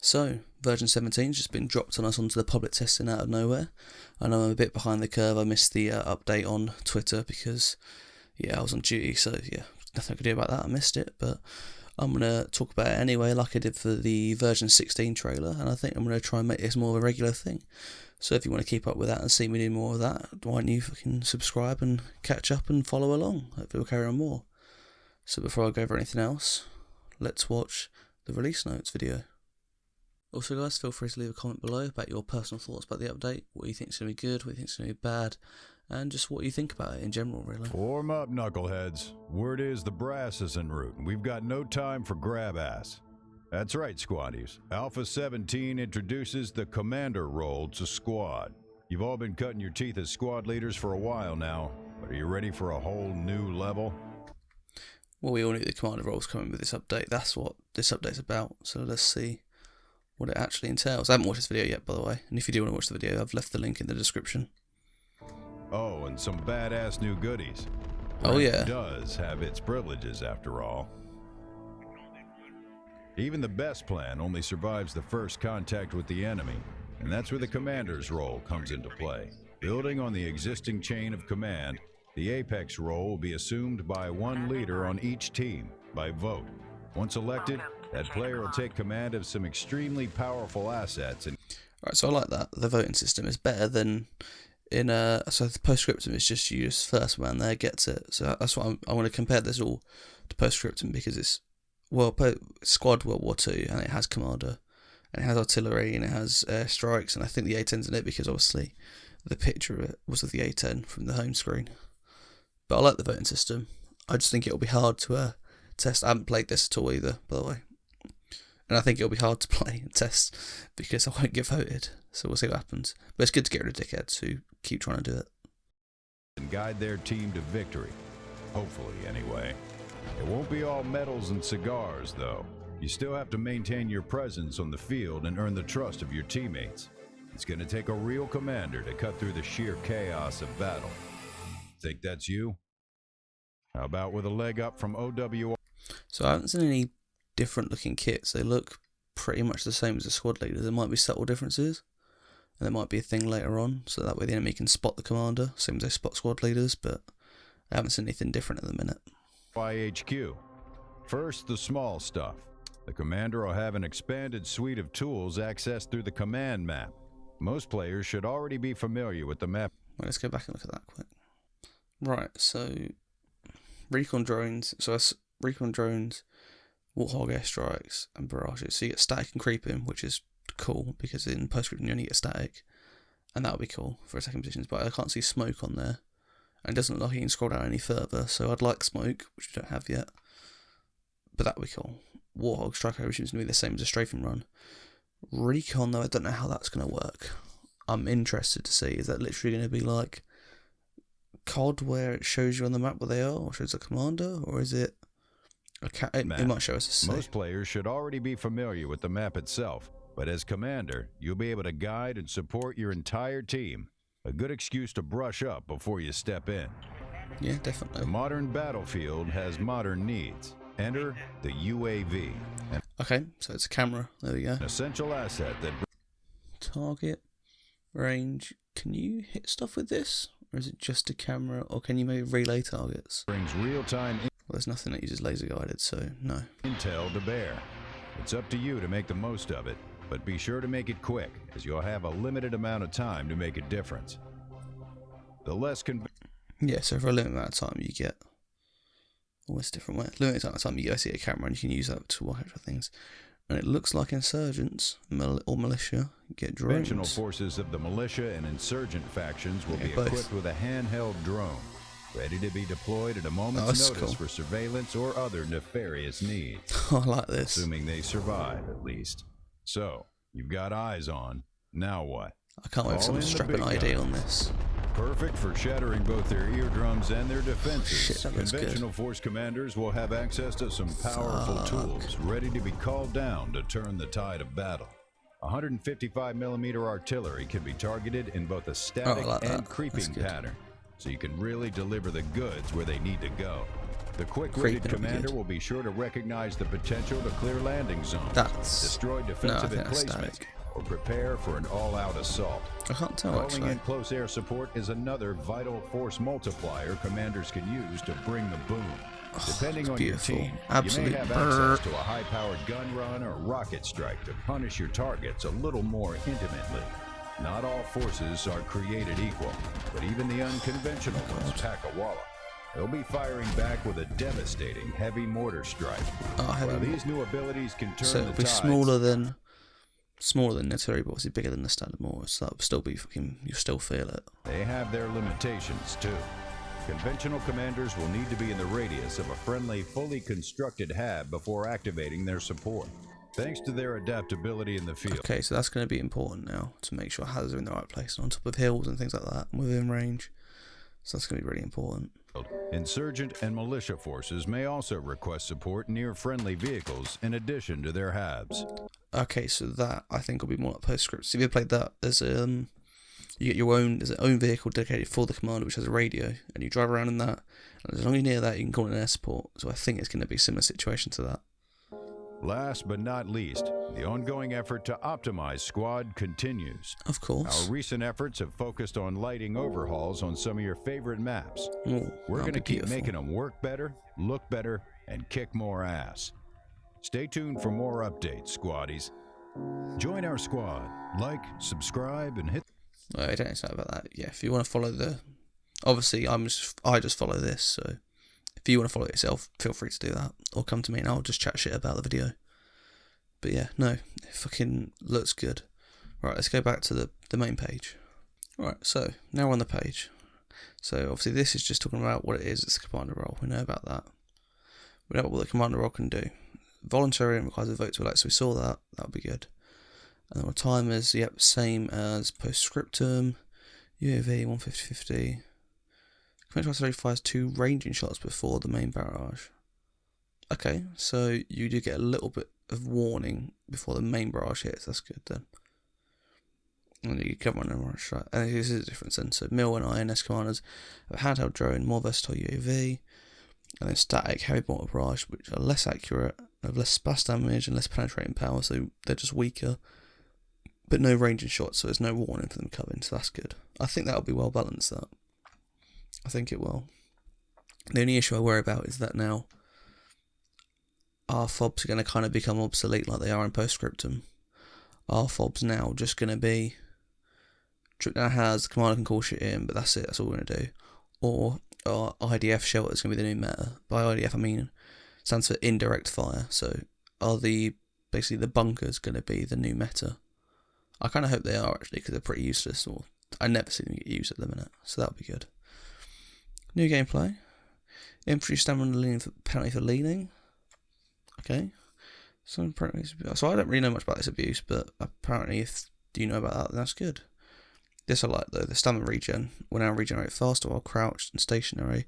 So, version 17 has just been dropped on us onto the public testing out of nowhere. I know I'm a bit behind the curve. I missed the update on Twitter because, yeah, I was on duty, so yeah, nothing I could do about that. I missed it, but I'm going to talk about it anyway, like I did for the version 16 trailer, and I think I'm going to try and make this more of a regular thing. So if you want to keep up with that and see me do more of that, why don't you fucking subscribe and catch up and follow along? Hopefully we'll carry on more. So before I go over anything else, let's watch the release notes video. Also guys, feel free to leave a comment below about your personal thoughts about the update, what you think is going to be good, what you think is going to be bad, and just what you think about it in general, really. Warm up, knuckleheads. Word is the brass is en route, and we've got no time for grab ass. That's right, squaddies. Alpha 17 introduces the commander role to squad. You've all been cutting your teeth as squad leaders for a while now, but are you ready for a whole new level? Well, we all knew the commander role's coming with this update. That's what this update's about, so let's see what it actually entails. I haven't watched this video yet, by the way, and if you do want to watch the video, I've left the link in the description. Oh, and some badass new goodies. Oh yeah. It does have its privileges after all. Even the best plan only survives the first contact with the enemy, and that's where the commander's role comes into play. Building on the existing chain of command, the apex role will be assumed by one leader on each team by vote. Once elected, that player will take command of some extremely powerful assets. Right, so I like that. The voting system is better than in so the postscriptum is just you just first man there gets it. So that's what I want to compare this all to postscriptum because it's squad World War II and it has commander and it has artillery and it has strikes, and I think the A10's in it because obviously the picture of it was of the A10 from the home screen. But I like the voting system. I just think it'll be hard to test. I haven't played this at all either, by the way. And I think it'll be hard to play and test because I won't get voted. So we'll see what happens. But it's good to get rid of dickheads who keep trying to do it. And guide their team to victory. Hopefully, anyway. It won't be all medals and cigars, though. You still have to maintain your presence on the field and earn the trust of your teammates. It's going to take a real commander to cut through the sheer chaos of battle. Think that's you? How about with a leg up from OWR? So I haven't seen any different looking kits. They look pretty much the same as the squad leaders. There might be subtle differences, and there might be a thing later on, so that way the enemy can spot the commander, same as they spot squad leaders, but I haven't seen anything different at the minute. YHQ. First, the small stuff. The commander will have an expanded suite of tools accessed through the command map. Most players should already be familiar with the map. Well, let's go back and look at that quick. Right, so recon drones. So that's recon drones, warthog airstrikes, and barrages. So you get static and creeping, which is cool because in postscriptum you only get static, and that would be cool for second positions. But I can't see smoke on there, and it doesn't look like you can scroll down any further. So I'd like smoke, which we don't have yet, but that would be cool. Warthog strike average is going to be the same as a strafing run. Recon though, I don't know how that's going to work. I'm interested to see, is that literally going to be like COD where it shows you on the map where they are, or shows a commander, or is it it might show us a C. Most players should already be familiar with the map itself, but as commander, you'll be able to guide and support your entire team. A good excuse to brush up before you step in. Yeah, definitely. The modern battlefield has modern needs. Enter the UAV. Okay, so it's a camera. There we go. An essential asset that target range. Can you hit stuff with this? Or is it just a camera? Or can you maybe relay targets? brings real-time Well, there's nothing that uses laser guided, so no. intel to bear. It's up to you to make the most of it, but be sure to make it quick, as you'll have a limited amount of time to make a difference. The less Yeah, so for a limited amount of time you get always different way. Limited amount of time you get a camera and you can use that to watch for things. And it looks like insurgents or militia get drones. conventional forces of the militia and insurgent factions will be both. equipped with a handheld drone, ready to be deployed at a moment's notice cool. for surveillance or other nefarious needs. I like this. Assuming they survive, at least. So, you've got eyes on. Now what? I can't wait for someone to strap an ID on this. Perfect for shattering both their eardrums and their defenses. Shit, that looks Conventional good. force commanders will have access to some powerful tools ready to be called down to turn the tide of battle. 155mm artillery can be targeted in both a static like and that. creeping pattern, so you can really deliver the goods where they need to go. The quick-witted commander will be sure to recognize the potential to clear landing zones, destroy defensive emplacements, or prepare for an all-out assault. I can't tell, Calling in close air support is another vital force multiplier commanders can use to bring the boom. Depending on your team, you may have access to a high-powered gun run or rocket strike to punish your targets a little more intimately. Not all forces are created equal, but even the unconventional ones pack a wallop. They'll be firing back with a devastating heavy mortar strike. While these new abilities can turn so it'll be smaller than the Terry, but obviously bigger than the standard mortar, so that'll still be fucking, you'll still feel it. They have their limitations too. Conventional commanders will need to be in the radius of a friendly, fully constructed hab before activating their support, thanks to their adaptability in the field. Okay, so that's going to be important now, to make sure hazards are in the right place, on top of hills and things like that, and within range. So that's going to be really important. Insurgent and militia forces may also request support near friendly vehicles in addition to their habs. Okay, so that I think will be more like postscripts. If you ever played that, there's you get there's an own vehicle dedicated for the commander which has a radio, and you drive around in that, and as long as you're near that you can call it an air support. So I think it's going to be a similar situation to that. Last but not least, the ongoing effort to optimize Squad continues. Of course. Our recent efforts have focused on lighting overhauls on some of your favorite maps. We're going to keep making them work better, look better, and kick more ass. Stay tuned for more updates, Squaddies. Join our squad. Like, subscribe, and hit... I don't know about that. Yeah, if you want to follow obviously I just follow this, so if you want to follow it yourself, feel free to do that. Or come to me and I'll just chat shit about the video. But yeah, no, it fucking looks good. Right, let's go back to the main page. Right, so now we're on the page. So obviously this is just talking about what it is. It's a commander role. We know about that. We know what the commander role can do. Voluntary and requires a vote to elect, so we saw that. That would be good. And then timers, yep, same as postscriptum. UAV 150-50. Commander fires 2 ranging shots before the main barrage. Okay, so you do get a little bit of warning before the main barrage hits. That's good then. And you cover on a barrage strike. And this is a difference then. So Mill and INS commanders have a handheld drone, more versatile UAV, and then static heavy mortar barrage, which are less accurate, have less splash damage and less penetrating power, so they're just weaker. But no ranging shots, so there's no warning for them coming, so that's good. I think that'll be well balanced, that. I think it will. The only issue I worry about is that now our fobs are going to kind of become obsolete like they are in postscriptum. Our fobs now just going to be trip down has, the commander can call shit in, but that's it, that's all we're going to do. Or our IDF shelter is going to be the new meta. By IDF I mean stands for indirect fire, so are basically the bunkers going to be the new meta? I kind of hope they are actually, because they're pretty useless, or I never see them get used at the minute, so that'll be good. New gameplay. Infantry stamina leaning penalty for leaning. Okay. So I don't really know much about this abuse, but apparently if you know about that, then that's good. This I like though. The stamina regen will now regenerate faster while crouched and stationary.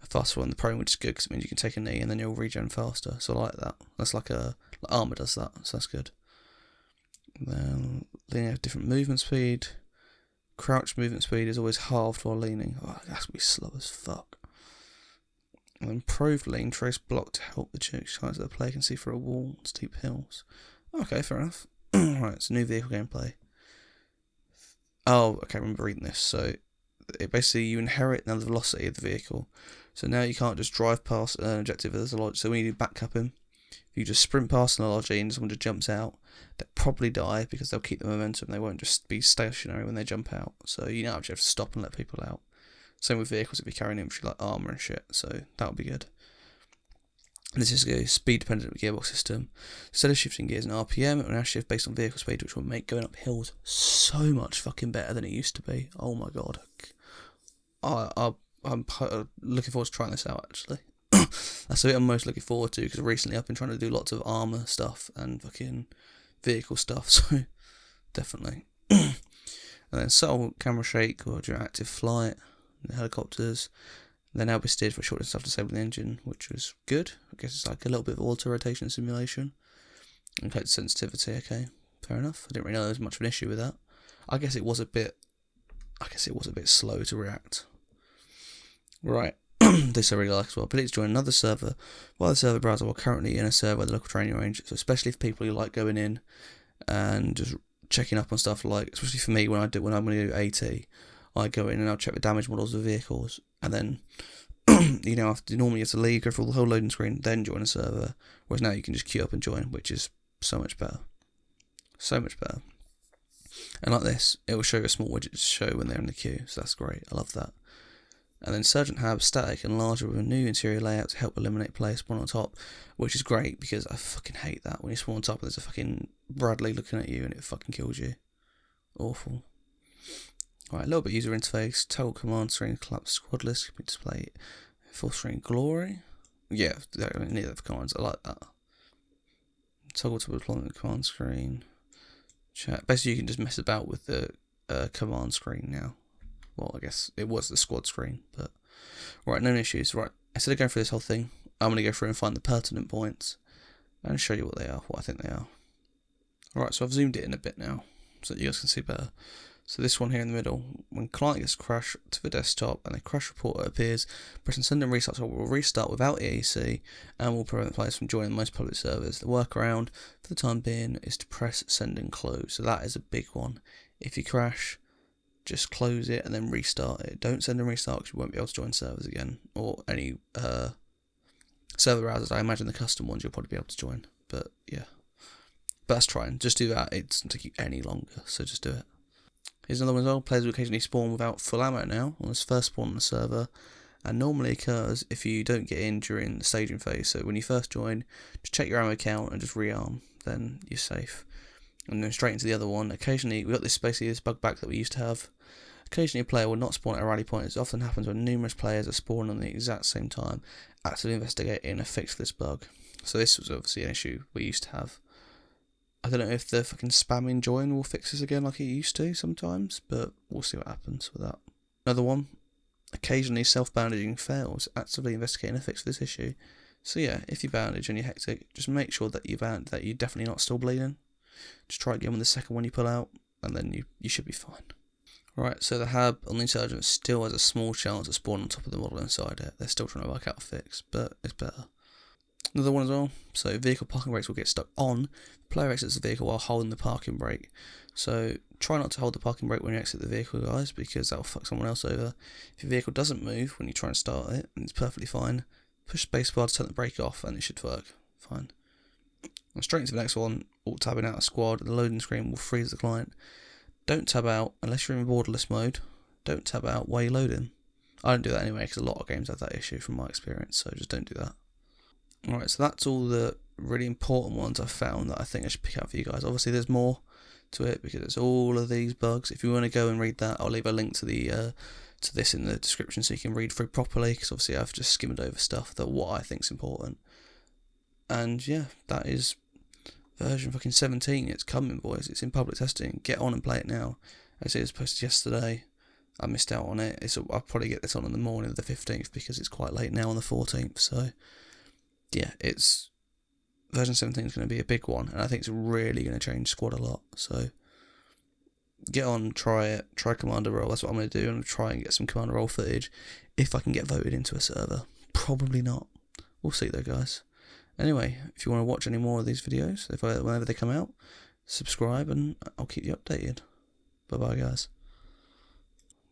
Faster on the prone, which is good because it means you can take a knee and then you'll regen faster. So I like that. That's like armor does that, so that's good. Then they have different movement speed. Crouch movement speed is always halved while leaning. Oh, that's gonna be slow as fuck. And then Prove lean, trace block to help the chicks so the player can see through a wall and steep hills. Okay, fair enough. Right, it's new vehicle gameplay. Oh, okay, I remember reading this. So it basically you inherit now the velocity of the vehicle. So now you can't just drive past an objective as a lodge. So when you do backcap him, if you just sprint past an lodge and someone just jumps out, they'll probably die because they'll keep the momentum. They won't just be stationary when they jump out. So you now actually have to stop and let people out. Same with vehicles if you're carrying infantry like armour and shit. So that'll be good. And this is a speed dependent gearbox system. Instead of shifting gears in RPM, it will now shift based on vehicle speed, which will make going up hills so much fucking better than it used to be. Oh my god. I'm looking forward to trying this out actually. That's the bit I'm most looking forward to, because recently I've been trying to do lots of armour stuff and fucking vehicle stuff, so definitely. And then subtle camera shake or during active flight, the helicopters. Then now be steered for short distance after disabling the engine, which was good. I guess it's like a little bit of auto rotation simulation. And plate sensitivity, okay, fair enough. I didn't really know there was much of an issue with that. I guess it was a bit slow to react. Right. this I really like as well. Ability to join another server while the server browser while currently in a server with the local training range. So especially for people who like going in and just checking up on stuff, like especially for me when I'm going to do AT, I go in and I'll check the damage models of vehicles, and then normally you have to leave, go through the whole loading screen, then join a server. Whereas now you can just queue up and join, which is so much better. So much better. And like this, it will show you a small widget to show when they're in the queue, so that's great. I love that. And then Sergeant Hab, static and larger with a new interior layout to help eliminate players spawn on top, which is great because I fucking hate that when you spawn on top and there's a fucking Bradley looking at you and it fucking kills you. Awful. Right, a little bit user interface, toggle command screen, collapse squad list, can be displayed, full screen glory. Yeah, neither of the commands, I like that. Toggle to deployment command screen. Chat. Basically, you can just mess about with the command screen now. Well, I guess it was the squad screen, but right, no issues. Right, instead of going through this whole thing, I'm going to go through and find the pertinent points and show you what they are, what I think they are. Alright, so I've zoomed it in a bit now so that you guys can see better. So this one here in the middle, when client gets crashed to the desktop and a crash report appears, pressing send and restart will restart without EAC and will prevent players from joining most public servers. The workaround for the time being is to press send and close. So that is a big one. If you crash, just close it and then restart it. Don't send and restart because you won't be able to join servers again, or any server browsers. I imagine the custom ones you'll probably be able to join, but yeah. But that's trying. Just do that. It doesn't take you any longer, so just do it. Here's another one as well. Players will occasionally spawn without full ammo now on this first spawn on the server, and normally occurs if you don't get in during the staging phase. So when you first join, just check your ammo count and just rearm, then you're safe. And then straight into the other one. Occasionally, we got this bug back that we used to have. Occasionally a player will not spawn at a rally point. It often happens when numerous players are spawning at the exact same time. Actively investigating a fix for this bug. So this was obviously an issue we used to have. I don't know if the fucking spamming join will fix this again like it used to sometimes, but we'll see what happens with that. Another one. Occasionally self-bandaging fails. Actively investigating a fix for this issue. So yeah, if you bandage and you're hectic, just make sure that you're definitely not still bleeding. Just try again with the second one you pull out, and then you should be fine. Right, so the hab on the Insurgent still has a small chance of spawning on top of the model inside it. They're still trying to work out a fix, but it's better. Another one as well. So vehicle parking brakes will get stuck on. The player exits the vehicle while holding the parking brake. So try not to hold the parking brake when you exit the vehicle, guys, because that'll fuck someone else over. If your vehicle doesn't move when you try and start it, and it's perfectly fine, push spacebar to turn the brake off, and it should work fine. And straight into the next one, alt tabbing out a squad, the loading screen will freeze the client. Don't tab out unless you're in borderless mode. Don't tab out while you're loading. I don't do that anyway because a lot of games have that issue from my experience, so just don't do that. Alright, so that's all the really important ones I've found that I think I should pick out for you guys. Obviously there's more to it because it's all of these bugs. If you want to go and read that, I'll leave a link to the to this in the description so you can read through properly, because obviously I've just skimmed over stuff that what I think's important. And yeah, that is version fucking 17. It's coming, boys. It's in public testing. Get on and play it now. As it was posted yesterday, I missed out on it. I'll probably get this on in the morning of the 15th because it's quite late now on the 14th. So yeah, it's version 17 is going to be a big one, and I think it's really going to change squad a lot. So get on, try it, try commander role. That's what I'm going to do. I'm going to try and get some commander role footage if I can get voted into a server. Probably not. We'll see though, guys. Anyway, if you want to watch any more of these videos, whenever they come out, subscribe and I'll keep you updated. Bye bye, guys.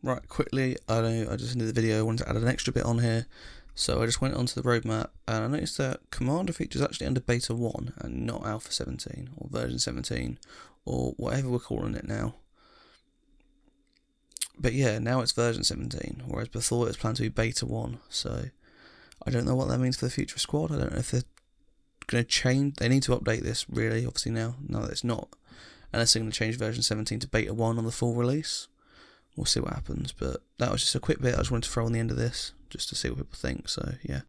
Right, quickly, I know I just ended the video, I wanted to add an extra bit on here. So I just went onto the roadmap and I noticed that Commander feature is actually under Beta 1 and not Alpha 17 or version 17 or whatever we're calling it now. But yeah, now it's version 17, whereas before it was planned to be Beta 1. So I don't know what that means for the future squad. I don't know if they're going to change. They need to update this really, obviously now that it's not. Unless they're going to change version 17 to Beta 1 on the full release. We'll see what happens. But that was just a quick bit I just wanted to throw on the end of this, just to see what people think. So yeah.